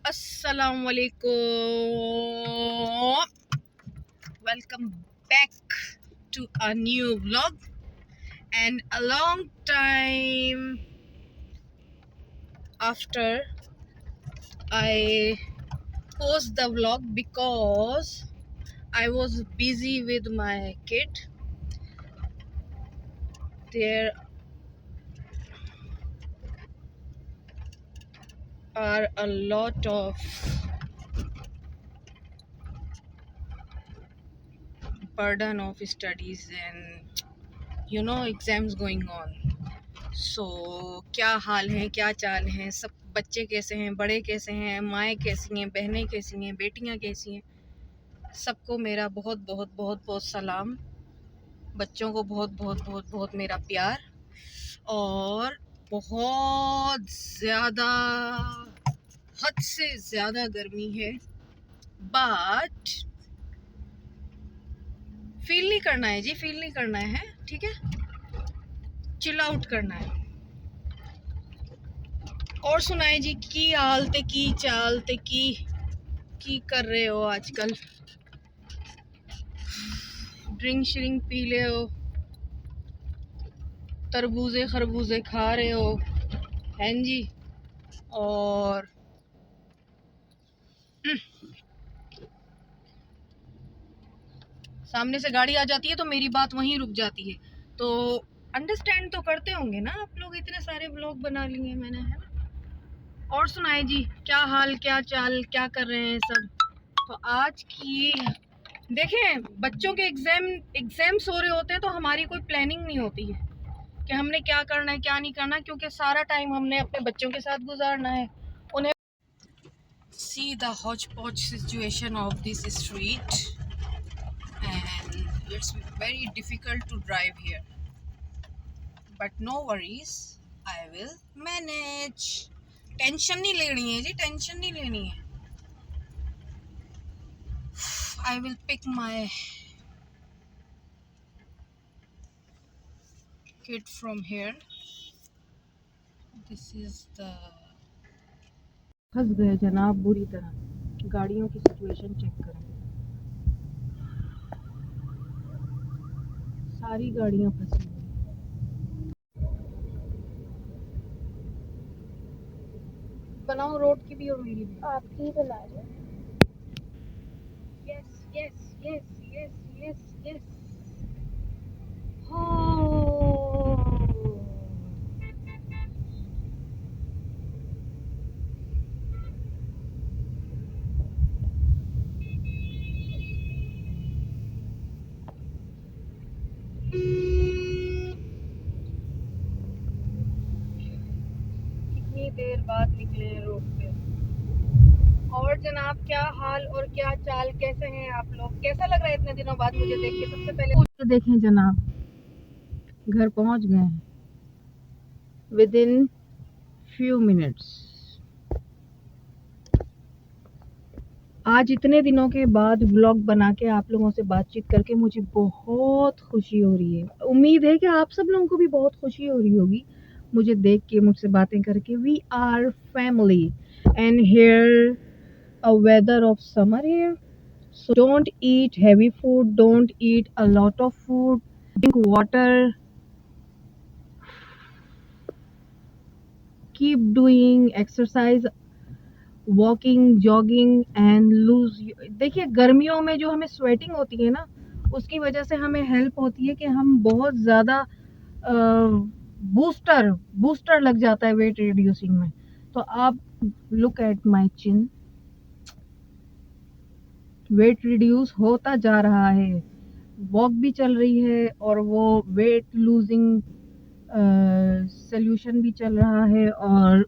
Assalamu alaikum. Welcome back to a new vlog, and a long time after I post the vlog because I was busy with my kid. There are a lot of burden of studies and exams going on. सो क्या हाल है, क्या चाल है, सब बच्चे कैसे हैं, बड़े कैसे हैं, माएँ कैसी हैं, बहनें कैसी हैं, बेटियां कैसी हैं, सबको मेरा बहुत बहुत बहुत बहुत सलाम। बच्चों को बहुत बहुत बहुत बहुत मेरा प्यार। और बहुत ज़्यादा, हद से ज़्यादा गर्मी है, बट फील नहीं करना है जी, फील नहीं करना है, ठीक है, चिल आउट करना है। और सुनाए जी, की हाल ते की चाल ते की कर रहे हो आजकल? ड्रिंक श्रिंक पी ले हो, तरबूजे खरबूजे खा रहे हो, हैं जी? और सामने से गाड़ी आ जाती है तो मेरी बात वहीं रुक जाती है। तो अंडरस्टैंड तो करते होंगे ना आप लोग, इतने सारे ब्लॉग बना लिए मैंने, है ना? और सुनाए जी, क्या हाल, क्या चाल, क्या कर रहे हैं सब? तो आज की देखें, बच्चों के एग्जाम्स हो रहे होते हैं तो हमारी कोई प्लानिंग नहीं होती है कि हमने क्या करना है, क्या नहीं करना, क्योंकि सारा टाइम हमने अपने बच्चों के साथ गुजारना है। उन्हें see the hodgepodge situation of this street, and it's very difficult to drive here, but no worries, I will manage. Tension नहीं लेनी है जी, टेंशन नहीं लेनी है। I will pick my kid from here. This is the फंस गए जनाब बुरी तरह। गाड़ियों की सिचुएशन चेक करें, सारी गाड़ियां फंसी हुई। बनाओ रोड की भी और मेरी भी। आपकी बना रहे yes yes yes yes yes yes. हो कितनी देर बाद निकले हैं रोड पे। और जनाब, क्या हाल और क्या चाल, कैसे हैं आप लोग? कैसा लग रहा है इतने दिनों बाद मुझे देख के? सबसे पहले तो देखें जनाब, घर पहुंच गए हैं विद इन फ्यू मिनट्स। आज इतने दिनों के बाद व्लॉग बना के आप लोगों से बातचीत करके मुझे बहुत खुशी हो रही है। उम्मीद है कि आप सब लोगों को भी बहुत खुशी हो रही होगी मुझे देख के, मुझसे बातें करके। We are family and here a weather of summer here, so don't eat heavy food, don't eat a lot of food, drink water, keep doing exercise, walking, jogging and lose. देखिए, गर्मियों में जो हमें स्वेटिंग होती है ना, उसकी वजह से हमें हेल्प होती है कि हम बहुत ज़्यादा बूस्टर लग जाता है वेट रिड्यूसिंग में। तो आप look at my chin, weight reduce होता जा रहा है, वॉक भी चल रही है और वो वेट लूजिंग सोल्यूशन भी चल रहा है। और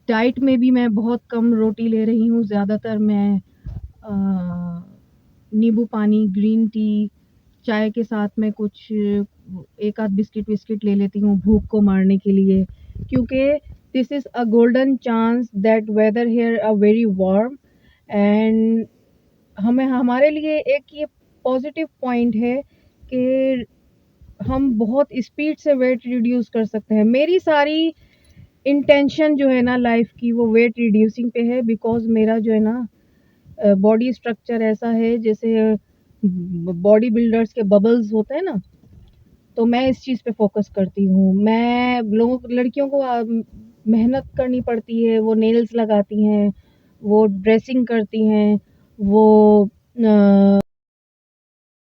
डाइट में भी मैं बहुत कम रोटी ले रही हूँ, ज़्यादातर मैं नींबू पानी, ग्रीन टी, चाय के साथ में कुछ एक आध बिस्किट ले लेती हूँ भूख को मारने के लिए, क्योंकि this is a golden chance that weather here are very warm and हमें, हमारे लिए एक ये पॉजिटिव पॉइंट है कि हम बहुत स्पीड से वेट रिड्यूस कर सकते हैं। मेरी सारी इंटेंशन जो है ना लाइफ की वो वेट रिड्यूसिंग पे है, बिकॉज मेरा जो है ना बॉडी स्ट्रक्चर ऐसा है जैसे बॉडी बिल्डर्स के बबल्स होते हैं ना, तो मैं इस चीज़ पे फोकस करती हूँ। मैं लोगों लड़कियों को मेहनत करनी पड़ती है, वो नेल्स लगाती हैं, वो ड्रेसिंग करती हैं, वो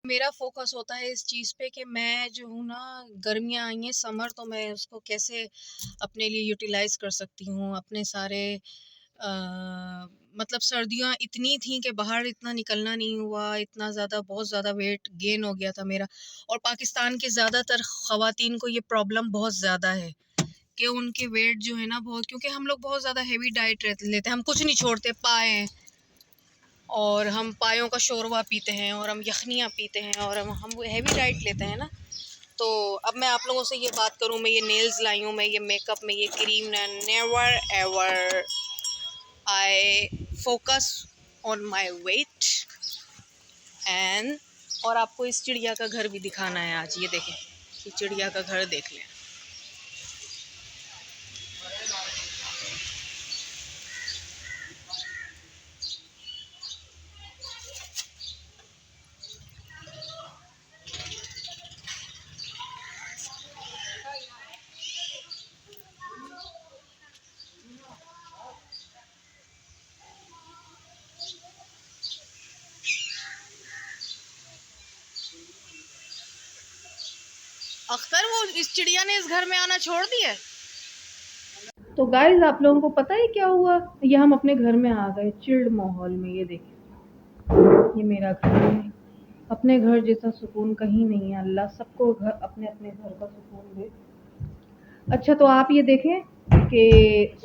मेरा फोकस होता है इस चीज़ पे कि मैं जो हूँ ना, गर्मियाँ आई हैं, समर, तो मैं उसको कैसे अपने लिए यूटिलाइज कर सकती हूँ। अपने सारे मतलब सर्दियाँ इतनी थी कि बाहर इतना निकलना नहीं हुआ, इतना ज़्यादा बहुत ज़्यादा वेट गेन हो गया था मेरा। और पाकिस्तान के ज़्यादातर ख़वातीन को ये प्रॉब्लम बहुत ज़्यादा है कि उनके वेट जो है ना बहुत, क्योंकि हम लोग बहुत ज़्यादा हेवी डाइट लेते हैं, हम कुछ नहीं छोड़ते, पाए और हम पायों का शोरबा पीते हैं और हम यखनियाँ पीते हैं और हम वो हैवी डाइट लेते हैं ना। तो अब मैं आप लोगों से ये बात करूँ, मैं ये नेल्स लाई हूँ, मैं ये मेकअप में ये cream, never ever I focus on my weight and. और आपको इस चिड़िया का घर भी दिखाना है आज, ये देखें, ये चिड़िया का घर देख लें। अख्तर, वो इस चिड़िया ने इस घर में आना छोड़ दिया है। तो गाइज, आप लोगों को पता है क्या हुआ? ये हम अपने घर में आ गए, चिल्ड माहौल में। ये देखिए, ये मेरा घर है। अपने घर जैसा सुकून कहीं नहीं है। अल्लाह सबको घर, अपने अपने घर का सुकून दे। अच्छा, तो आप ये देखें कि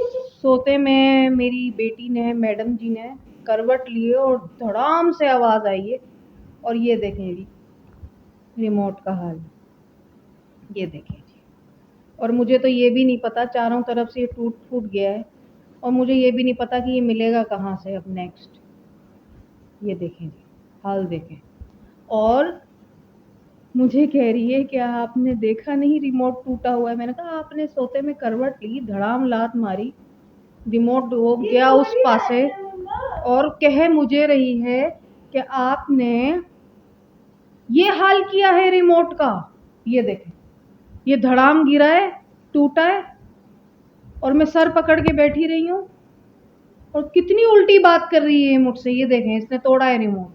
सोते में मेरी बेटी ने, मैडम जी ने करवट लिए और धड़ाम से आवाज़ आई है। और ये देखें जी रिमोट का हाल, ये देखें जी। और मुझे तो ये भी नहीं पता, चारों तरफ से ये टूट फूट गया है और मुझे ये भी नहीं पता कि ये मिलेगा कहाँ से अब नेक्स्ट। ये देखें जी, हाल देखें। और मुझे कह रही है कि आपने देखा नहीं रिमोट टूटा हुआ है। मैंने कहा आपने सोते में करवट ली, धड़ाम लात मारी, रिमोट हो गया उस पासे, और कह मुझे रही है कि आपने ये हाल किया है रिमोट का। ये देखें, ये धड़ाम गिरा है, टूटा है, और मैं सर पकड़ के बैठी रही हूँ और कितनी उल्टी बात कर रही है मुझसे। ये देखें, इसने तोड़ा है रिमोट।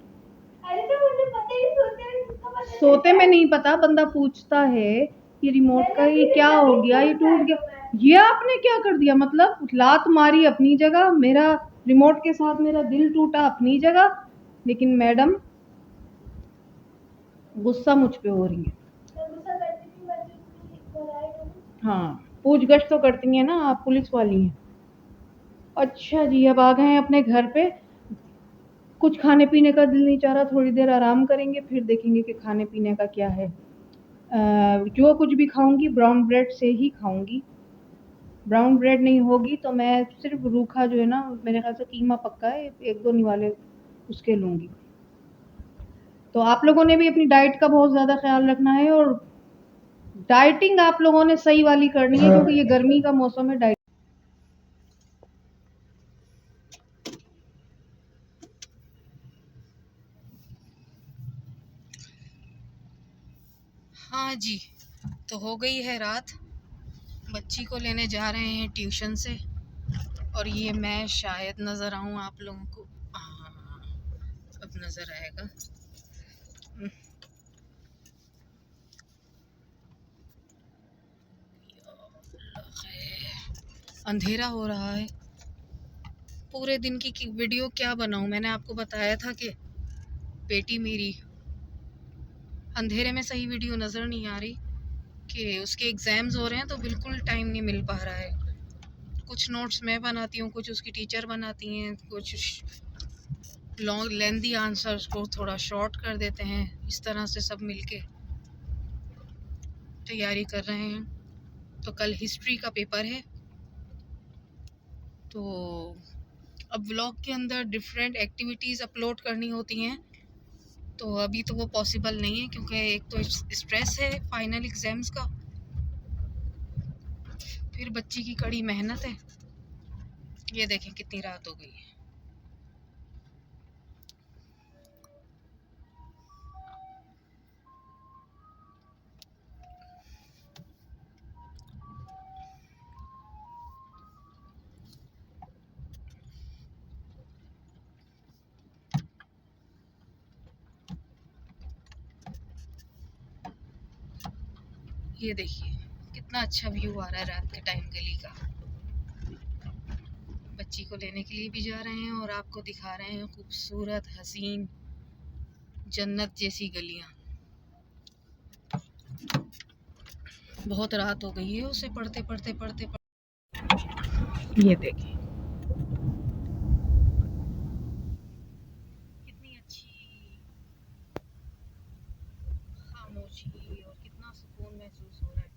अरे तो मुझे पता ही, सोते में नहीं पता, बंदा पूछता है कि रिमोट का ये क्या हो गया, ये टूट गया, ये आपने क्या कर दिया? मतलब लात मारी अपनी जगह, मेरा रिमोट के साथ मेरा दिल टूटा अपनी जगह, लेकिन मैडम गुस्सा मुझ पे हो रही है। हाँ, पूछगछ तो करती हैं ना, आप पुलिस वाली हैं। अच्छा जी, अब आ गए हैं अपने घर पे। कुछ खाने पीने का दिल नहीं चाह रहा, थोड़ी देर आराम करेंगे, फिर देखेंगे कि खाने पीने का क्या है। जो कुछ भी खाऊंगी ब्राउन ब्रेड से ही खाऊंगी। ब्राउन ब्रेड नहीं होगी तो मैं सिर्फ रूखा जो है ना, मेरे ख्याल से कीमा पक्का है, एक दो निवाले उसके लूँगी। तो आप लोगों ने भी अपनी डाइट का बहुत ज़्यादा ख्याल रखना है, और डाइटिंग आप लोगों ने सही वाली करनी है, क्योंकि ये गर्मी का मौसम है। डाइट, हाँ जी, तो हो गई है रात, बच्ची को लेने जा रहे हैं ट्यूशन से, और ये मैं शायद नज़र आऊँ आप लोगों को। हाँ, अब नज़र आएगा। अंधेरा हो रहा है। पूरे दिन की वीडियो क्या बनाऊं? मैंने आपको बताया था कि बेटी मेरी, अंधेरे में सही वीडियो नज़र नहीं आ रही कि उसके एग्ज़ाम्स हो रहे हैं, तो बिल्कुल टाइम नहीं मिल पा रहा है। कुछ नोट्स मैं बनाती हूँ, कुछ उसकी टीचर बनाती हैं, कुछ लॉन्ग लेंदी आंसर्स को थोड़ा शॉर्ट कर देते हैं। इस तरह से सब मिलके तैयारी कर रहे हैं। तो कल हिस्ट्री का पेपर है, तो अब व्लॉग के अंदर डिफरेंट एक्टिविटीज़ अपलोड करनी होती हैं, तो अभी तो वो पॉसिबल नहीं है, क्योंकि एक तो स्ट्रेस है फाइनल एग्ज़ाम्स का, फिर बच्ची की कड़ी मेहनत है। ये देखें कितनी रात हो गई है। ये देखिए कितना अच्छा व्यू आ रहा है रात के टाइम गली का। बच्ची को लेने के लिए भी जा रहे हैं और आपको दिखा रहे हैं खूबसूरत हसीन जन्नत जैसी गलियां। बहुत रात हो गई है उसे पढ़ते पढ़ते पढ़ते पढ़ते। ये देखिए कितनी अच्छी खामोशी और कितना सुकून महसूस हो रहा है।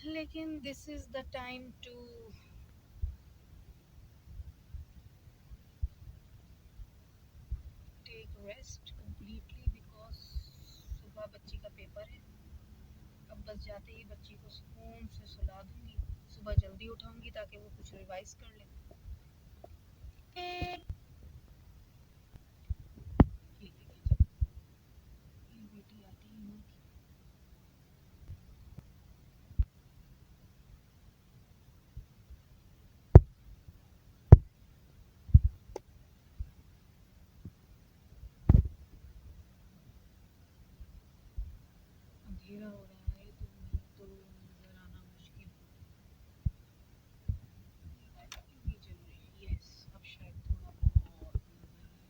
लेकिन this is the time to take rest completely because सुबह बच्ची का पेपर है। अब बस जाते ही बच्ची को सुकून से सुला दूंगी, सुबह जल्दी उठाऊंगी ताकि वो कुछ रिवाइज कर ले। ये देखिए ये बेटी आती है माँ की। अंधेरा हो रहा है तो नजर आना मुश्किल भी चल रही है। यस अब शायद थोड़ा बहुत नजर आए।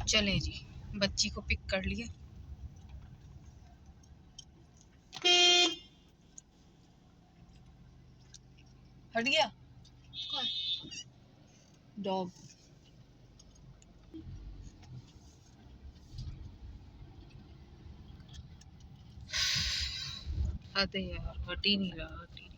चले जी बच्ची को पिक कर लिया। हट गया डॉग। अरे यार हट ही नहीं रहा, हट ही नहीं।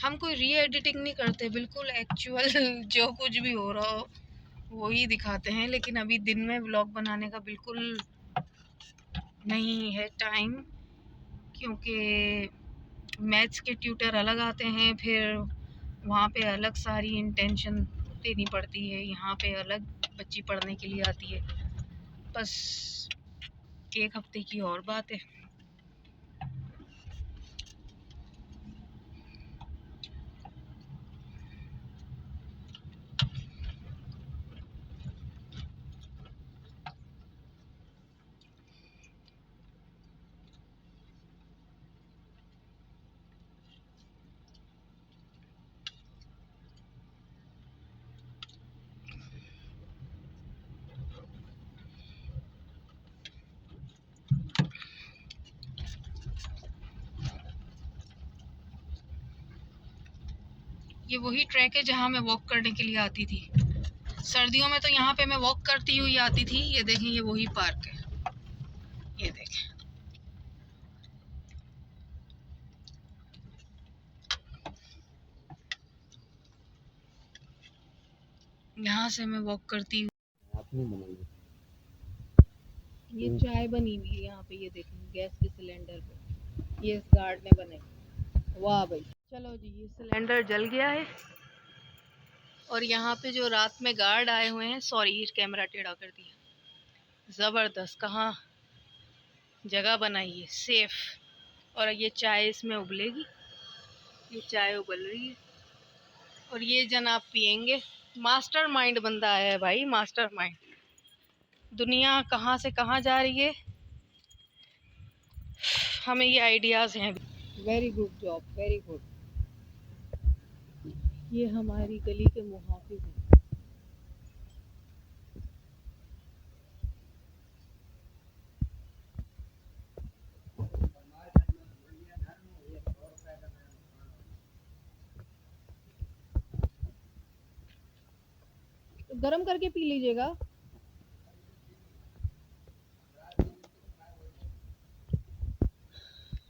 हम कोई री एडिटिंग नहीं करते, बिल्कुल एक्चुअल जो कुछ भी हो रहा हो वही दिखाते हैं। लेकिन अभी दिन में व्लॉग बनाने का बिल्कुल नहीं है टाइम, क्योंकि मैथ्स के ट्यूटर अलग आते हैं, फिर वहाँ पे अलग सारी इंटेंशन देनी पड़ती है, यहाँ पे अलग बच्ची पढ़ने के लिए आती है। बस एक हफ्ते की और बात है। ये वही ट्रैक है जहाँ मैं वॉक करने के लिए आती थी। सर्दियों में तो यहाँ पे मैं वॉक करती हुई आती थी। ये देखें ये वही पार्क है, ये देखें। यहाँ से मैं वॉक करती हूँ। आपने बनाई ये चाय बनी हुई है यहाँ पे, ये देखें गैस के सिलेंडर पे, ये इस गार्ड ने बनाई। वाह भाई। चलो जी ये सिलेंडर जल गया है और यहाँ पे जो रात में गार्ड आए हुए हैं, सॉरी कैमरा टेढ़ा कर दिया, जबरदस्त कहाँ जगह बनाई है सेफ। और ये चाय इसमें उबलेगी, ये चाय उबल रही है और ये जनाब पियेंगे। मास्टरमाइंड बंदा है भाई, मास्टरमाइंड। दुनिया कहाँ से कहाँ जा रही है, हमें ये आइडियाज हैं। Very good job, very good. ये हमारी गली के मुहाफिज हैं। तो गर्म करके पी लीजिएगा।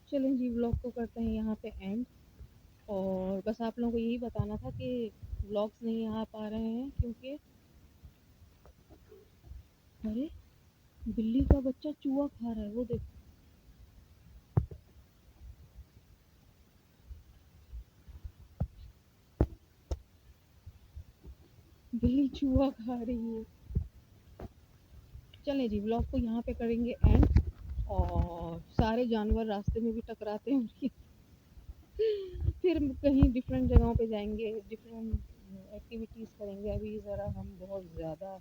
चलें जी, व्लॉग को करते हैं यहाँ पे एंड। और बस आप लोगों को यही बताना था कि व्लॉग्स नहीं आ पा रहे हैं क्योंकि अरे बिल्ली का बच्चा चूहा खा रहा है, वो देखो। बिल्ली चूहा खा रही है। चलें जी, व्लॉग को यहाँ पे करेंगे एंड। और सारे जानवर रास्ते में भी टकराते हैं फिर कहीं डिफरेंट जगहों पे जाएंगे, डिफरेंट एक्टिविटीज़ करेंगे। अभी ज़रा हम बहुत ज़्यादा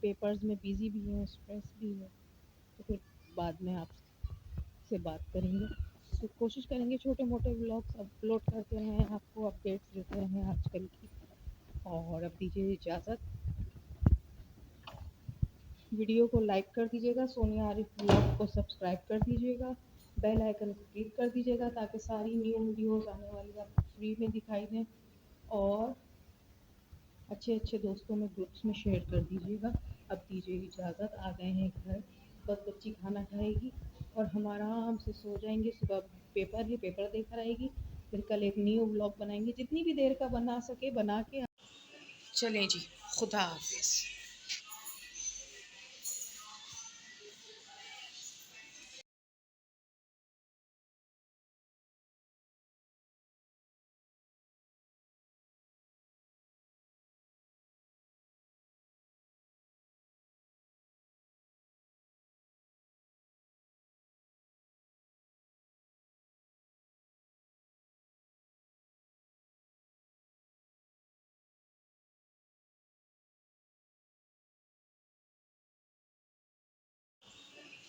पेपर्स में बिज़ी भी हैं, स्ट्रेस भी है, तो फिर बाद में आपसे बात करेंगे। तो कोशिश करेंगे छोटे मोटे व्लॉग्स अपलोड करते रहें, आपको अपडेट्स देते रहें आजकल की। और अब दीजिए इजाज़त। वीडियो को लाइक कर दीजिएगा, सोनिया आरिफ व्लॉग को सब्सक्राइब कर दीजिएगा, बेल आइकन को क्लिक कर दीजिएगा ताकि सारी न्यू वीडियोस आने वाली आपको फ्री में दिखाई दें। और अच्छे अच्छे दोस्तों में ग्रुप्स में शेयर कर दीजिएगा। अब दीजिए इजाज़त, आ गए हैं घर। बस बच्ची खाना खाएगी और हम आराम से सो जाएंगे। सुबह पेपर है, पेपर देकर आएगी, फिर कल एक न्यू व्लॉग बनाएंगे, जितनी भी देर का बना सके बना के। चलें जी, खुदा हाफिज़।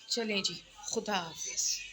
चलें जी, खुदा हाफिज़।